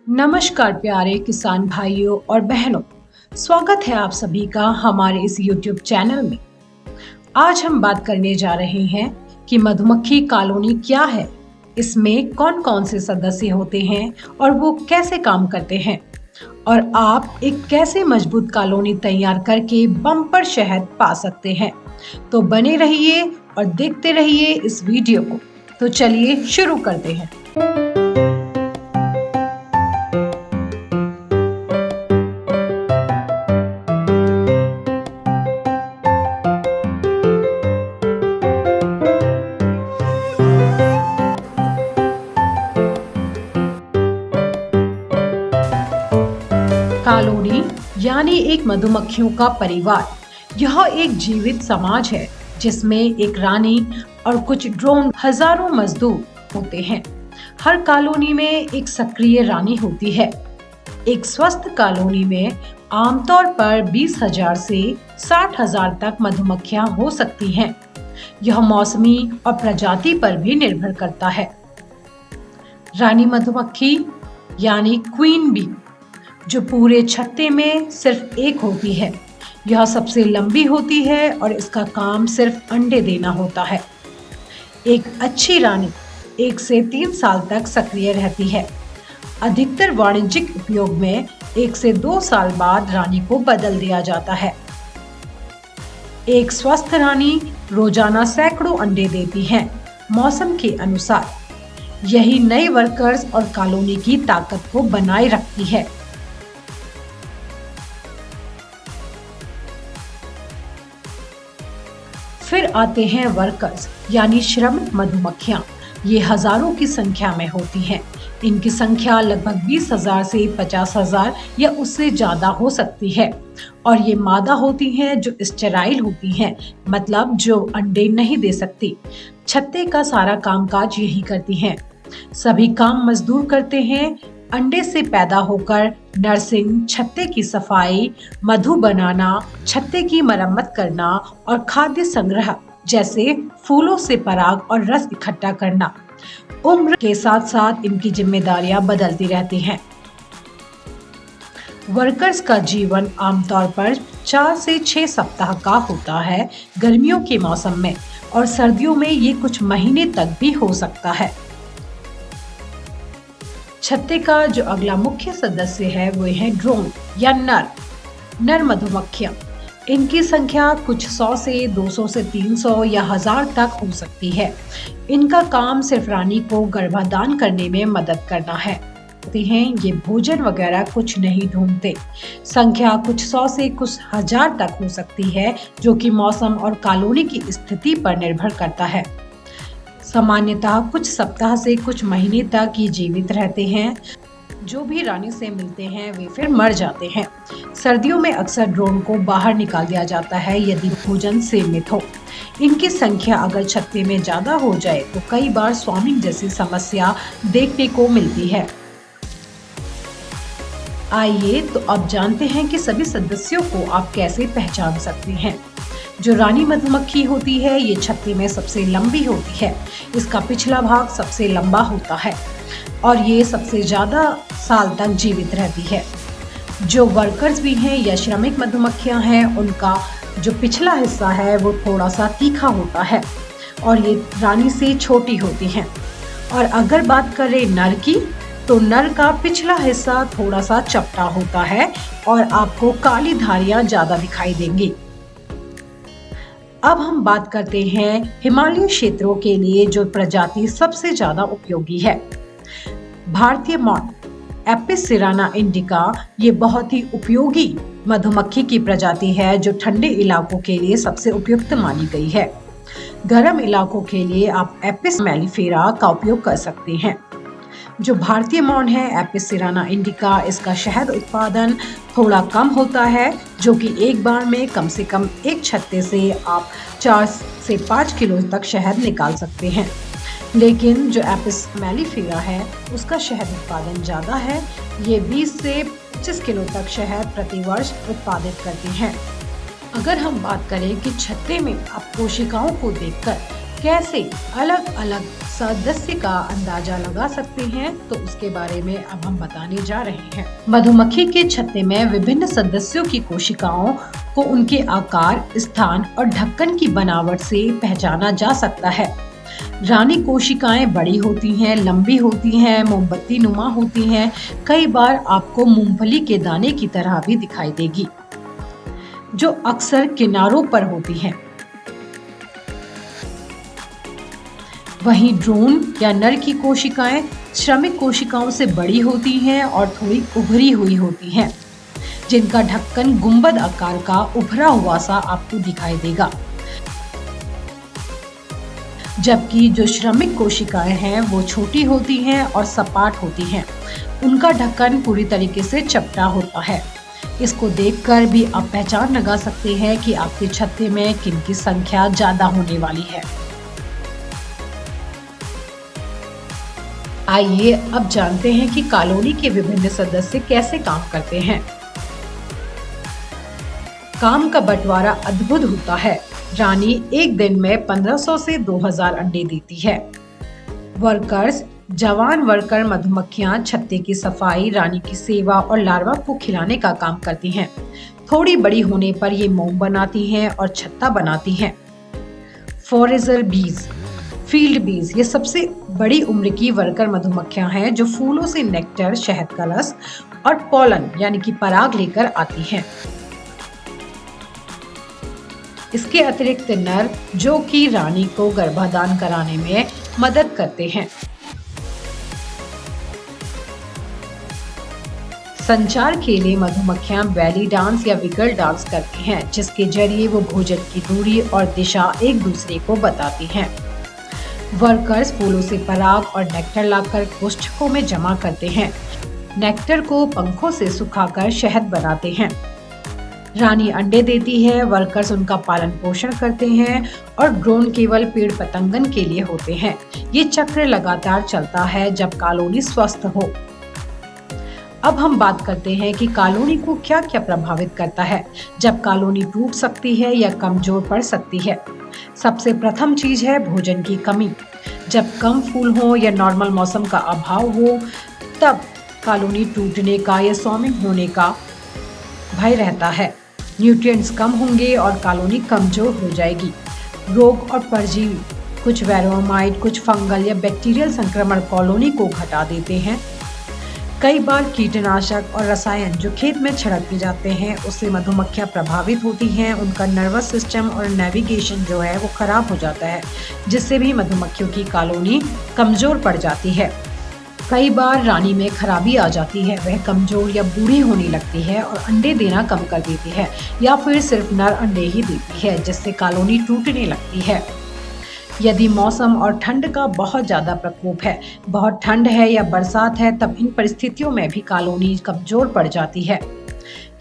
नमस्कार प्यारे किसान भाइयों और बहनों, स्वागत है आप सभी का हमारे इस YouTube चैनल में। आज हम बात करने जा रहे हैं कि मधुमक्खी कॉलोनी क्या है, इसमें कौन कौन से सदस्य होते हैं और वो कैसे काम करते हैं और आप एक कैसे मजबूत कॉलोनी तैयार करके बम्पर शहद पा सकते हैं। तो बने रहिए और देखते रहिए इस वीडियो को। तो चलिए शुरू करते हैं। कॉलोनी यानी एक मधुमक्खियों का परिवार। यह एक जीवित समाज है जिसमें एक रानी और कुछ ड्रोन हजारों मजदूर होते हैं। हर कॉलोनी में एक सक्रिय रानी होती है। एक स्वस्थ कॉलोनी में आमतौर पर 20,000 से 60,000 तक मधुमक्खियां हो सकती हैं। यह मौसमी और प्रजाति पर भी निर्भर करता है। रानी मधुमक्खी यानी क्वीन बी जो पूरे छत्ते में सिर्फ एक होती है। यह सबसे लंबी होती है और इसका काम सिर्फ अंडे देना होता है। एक अच्छी रानी 1 से 3 साल तक सक्रिय रहती है। अधिकतर वाणिज्यिक उपयोग में 1 से 2 साल बाद रानी को बदल दिया जाता है। एक स्वस्थ रानी रोजाना सैकड़ों अंडे देती है, मौसम के अनुसार। यही नए वर्कर्स और कॉलोनी की ताकत को बनाए रखती है। फिर आते हैं वर्कर्स यानी श्रमिक मधुमक्खियां। ये हजारों की संख्या में होती हैं। इनकी संख्या लगभग 20,000 से 50,000 या उससे ज्यादा हो सकती है और ये मादा होती हैं जो स्टेराइल होती हैं, मतलब जो अंडे नहीं दे सकती। छत्ते का सारा कामकाज यही करती हैं। सभी काम मजदूर करते हैं। अंडे से पैदा होकर नर्सिंग, छत्ते की सफाई, मधु बनाना, छत्ते की मरम्मत करना और खाद्य संग्रह जैसे फूलों से पराग और रस इकट्ठा करना। उम्र के साथ साथ इनकी जिम्मेदारियां बदलती रहती हैं। वर्कर्स का जीवन आमतौर पर 4 से 6 सप्ताह का होता है गर्मियों के मौसम में, और सर्दियों में ये कुछ महीने तक भी हो सकता है। छत्ते का जो अगला मुख्य सदस्य है वो है ड्रोन या नर मधुमक्खियां। इनकी संख्या कुछ 100 से 200 से 300 या 1000 तक हो सकती है। इनका काम सिर्फ रानी को गर्भाधान करने में मदद करना है। ये भोजन वगैरह कुछ नहीं ढूंढते। संख्या कुछ 100 से कुछ 1000 तक हो सकती है, जो कि मौसम और कॉलोनी की स्थिति पर निर्भर करता है। सामान्यतः कुछ सप्ताह से कुछ महीने तक ये जीवित रहते हैं। जो भी रानी से मिलते हैं वे फिर मर जाते हैं। सर्दियों में अक्सर ड्रोन को बाहर निकाल दिया जाता है यदि भोजन सीमित हो। इनकी संख्या अगर छत्ते में ज्यादा हो जाए तो कई बार स्वामिंग जैसी समस्या देखने को मिलती है। आइए तो अब जानते हैं कि सभी सदस्यों को आप कैसे पहचान सकते हैं। जो रानी मधुमक्खी होती है ये छत्ते में सबसे लंबी होती है। इसका पिछला भाग सबसे लंबा होता है और ये सबसे ज्यादा साल तक जीवित रहती है। जो वर्कर्स भी हैं या श्रमिक मधुमक्खियां हैं, उनका जो पिछला हिस्सा है वो थोड़ा सा तीखा होता है और ये रानी से छोटी होती हैं। और अगर बात करें नर की, तो नर का पिछला हिस्सा थोड़ा सा चपटा होता है और आपको काली धारियां ज्यादा दिखाई देंगी। अब हम बात करते हैं हिमालयी क्षेत्रों के लिए जो प्रजाति सबसे ज्यादा उपयोगी है। भारतीय मॉन एपिस सिराना इंडिका ये बहुत ही उपयोगी मधुमक्खी की प्रजाति है जो ठंडे इलाकों के लिए सबसे उपयुक्त मानी गई है। गर्म इलाकों के लिए आप एपिस मेलिफेरा का उपयोग कर सकते हैं। जो भारतीय मॉन है एपिस सिराना इंडिका, इसका शहद उत्पादन थोड़ा कम होता है, जो कि एक बार में कम से कम एक छत्ते से आप 4 से 5 किलो तक शहद निकाल सकते हैं। लेकिन जो एपिस मेलिफेरा है उसका शहद उत्पादन ज़्यादा है। ये 20 से 25 किलो तक शहद प्रति वर्ष उत्पादित करती हैं। अगर हम बात करें कि छत्ते में आप कोशिकाओं को देखकर कैसे अलग अलग सदस्य का अंदाजा लगा सकते हैं, तो उसके बारे में अब हम बताने जा रहे हैं। मधुमक्खी के छत्ते में विभिन्न सदस्यों की कोशिकाओं को उनके आकार, स्थान और ढक्कन की बनावट से पहचाना जा सकता है। रानी कोशिकाएं बड़ी होती हैं, लंबी होती हैं, मोमबत्ती नुमा होती हैं, कई बार आपको मूंगफली के दाने की तरह भी दिखाई देगी, जो अक्सर किनारों पर होती हैं। वहीं ड्रोन या नर की कोशिकाएं श्रमिक कोशिकाओं से बड़ी होती हैं और थोड़ी उभरी हुई होती हैं, जिनका ढक्कन गुंबद आकार का उभरा हुआ सा आपको दिखाई देगा। जबकि जो श्रमिक कोशिकाएं हैं वो छोटी होती हैं और सपाट होती हैं। उनका ढक्कन पूरी तरीके से चपटा होता है। इसको देखकर भी आप पहचान लगा सकते हैं कि आपके छत्ते में किन की संख्या ज्यादा होने वाली है। आइए अब जानते हैं कि कॉलोनी के विभिन्न सदस्य कैसे काम करते हैं। काम का बंटवारा अद्भुत होता है। रानी एक दिन में 1500 से 2000 अंडे देती है। वर्कर्स, जवान वर्कर मधुमक्खियां छत्ते की सफाई, रानी की सेवा और लार्वा को खिलाने का काम करती हैं। थोड़ी बड़ी होने पर ये मोम बनाती हैं और छत्ता बनाती हैं। फॉरेजर बीज, फील्ड बीज, ये सबसे बड़ी उम्र की वर्कर मधुमक्खियां हैं जो फूलों से नेक्टर, शहद का रस और पोलन यानी कि पराग लेकर आती हैं। इसके अतिरिक्त नर, जो कि रानी को गर्भाधान कराने में मदद करते हैं। संचार के लिए मधुमक्खियां बैली डांस या विगल डांस करती हैं, जिसके जरिए वो भोजन की दूरी और दिशा एक दूसरे को बताती हैं। वर्कर्स फूलों से पराग और नेक्टर लाकर कोष्ठकों में जमा करते हैं। नेक्टर को पंखों से सुखाकर शहद बनाते हैं। रानी अंडे देती है, वर्कर्स उनका पालन पोषण करते हैं और ड्रोन केवल पेड़ पतंगन के लिए होते हैं। ये चक्र लगातार चलता है जब कॉलोनी स्वस्थ हो। अब हम बात करते हैं कि कॉलोनी को क्या क्या प्रभावित करता है जब कॉलोनी टूट सकती है या कमजोर पड़ सकती है। सबसे प्रथम चीज है भोजन की कमी। जब कम फूल हो या नॉर्मल मौसम का अभाव हो, तब कॉलोनी टूटने का या स्वामिंग होने का भय रहता है। न्यूट्रिएंट्स कम होंगे और कॉलोनी कमजोर हो जाएगी। रोग और परजीवी, कुछ वेरोमाइट, कुछ फंगल या बैक्टीरियल संक्रमण कॉलोनी को घटा देते हैं। कई बार कीटनाशक और रसायन जो खेत में छिड़के जाते हैं, उससे मधुमक्खियां प्रभावित होती हैं। उनका नर्वस सिस्टम और नेविगेशन जो है वो खराब हो जाता है, जिससे भी मधुमक्खियों की कॉलोनी कमजोर पड़ जाती है। कई बार रानी में खराबी आ जाती है, वह कमजोर या बूढ़ी होने लगती है और अंडे देना कम कर देती है, या फिर सिर्फ नर अंडे ही देती है, जिससे कॉलोनी टूटने लगती है। यदि मौसम और ठंड का बहुत ज्यादा प्रकोप है, बहुत ठंड है या बरसात है, तब इन परिस्थितियों में भी कॉलोनी कमजोर पड़ जाती है।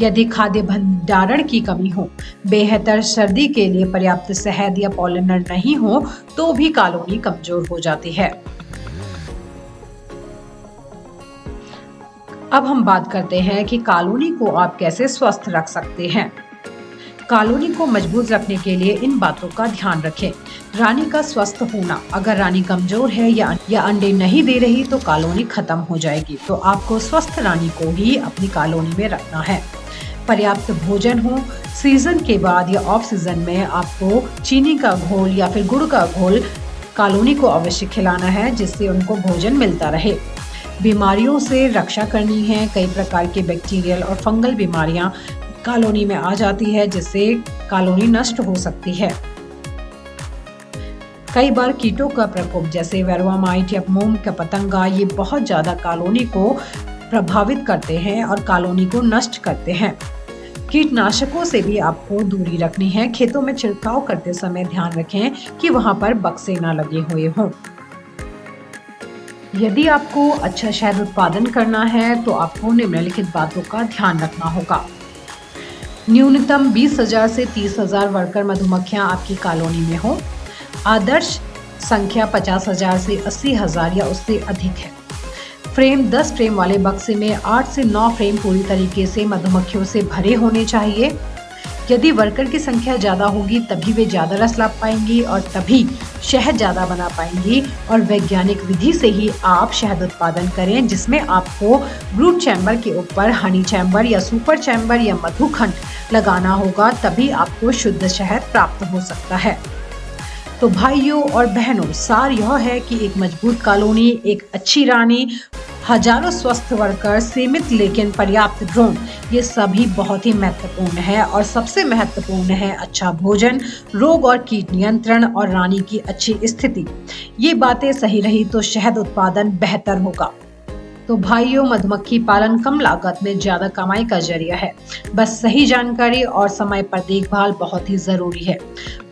यदि खाद्य भंडारण की कमी हो, बेहतर सर्दी के लिए पर्याप्त शहद या पॉलिनर नहीं हो, तो भी कॉलोनी कमजोर हो जाती है। अब हम बात करते हैं कि कॉलोनी को आप कैसे स्वस्थ रख सकते हैं। कॉलोनी को मजबूत रखने के लिए इन बातों का ध्यान रखें। रानी का स्वस्थ होना, अगर रानी कमजोर है या अंडे नहीं दे रही तो कॉलोनी खत्म हो जाएगी। तो आपको स्वस्थ रानी को ही अपनी कॉलोनी में रखना है। पर्याप्त भोजन हो। सीजन के बाद या ऑफ सीजन में आपको चीनी का घोल या फिर गुड़ का घोल कॉलोनी को अवश्य खिलाना है, जिससे उनको भोजन मिलता रहे। बीमारियों से रक्षा करनी है। कई प्रकार के बैक्टीरियल और फंगल बीमारियां कॉलोनी में आ जाती है, जिससे कॉलोनी नष्ट हो सकती है। कई बार कीटों का प्रकोप जैसे वेरोमाइट या मोम का पतंगा, ये बहुत ज्यादा कॉलोनी को प्रभावित करते हैं और कॉलोनी को नष्ट करते हैं। कीटनाशकों से भी आपको दूरी रखनी है। खेतों में छिड़काव करते समय ध्यान रखें कि वहां पर बक्से ना लगे हुए हों। यदि आपको अच्छा शहद उत्पादन करना है तो आपको निम्नलिखित बातों का ध्यान रखना होगा। न्यूनतम 20,000 से 30,000 वर्कर मधुमक्खियां आपकी कॉलोनी में हो। आदर्श संख्या 50,000 से 80,000 या उससे अधिक है। फ्रेम 10 फ्रेम वाले बक्से में 8 से 9 फ्रेम पूरी तरीके से मधुमक्खियों से भरे होने चाहिए। यदि वर्कर की संख्या ज़्यादा होगी तभी वे ज़्यादा रस ला पाएंगी और तभी शहद ज़्यादा बना पाएंगी। और वैज्ञानिक विधि से ही आप शहद उत्पादन करें, जिसमें आपको ब्रूड चैम्बर के ऊपर हनी चैम्बर या सुपर चैम्बर या मधुखंड लगाना होगा, तभी आपको शुद्ध शहद प्राप्त हो सकता है। तो भाइयों और बहनों, सार यह है कि एक मजबूत कॉलोनी, एक अच्छी रानी, हजारों स्वस्थ वर्कर, सीमित लेकिन पर्याप्त ड्रोन, ये सभी बहुत ही महत्वपूर्ण है। और सबसे महत्वपूर्ण है अच्छा भोजन, रोग और कीट नियंत्रण और रानी की अच्छी स्थिति। ये बातें सही रही तो शहद उत्पादन बेहतर होगा। तो भाइयों, मधुमक्खी पालन कम लागत में ज्यादा कमाई का जरिया है। बस सही जानकारी और समय पर देखभाल बहुत ही जरूरी है।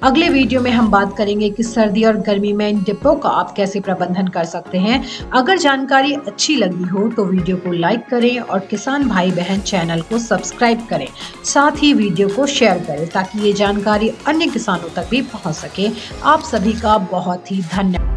अगले वीडियो में हम बात करेंगे कि सर्दी और गर्मी में इन डिब्बों का आप कैसे प्रबंधन कर सकते हैं। अगर जानकारी अच्छी लगी हो तो वीडियो को लाइक करें और किसान भाई बहन चैनल को सब्सक्राइब करें। साथ ही वीडियो को शेयर करें ताकि ये जानकारी अन्य किसानों तक भी पहुंच सके। आप सभी का बहुत ही धन्यवाद।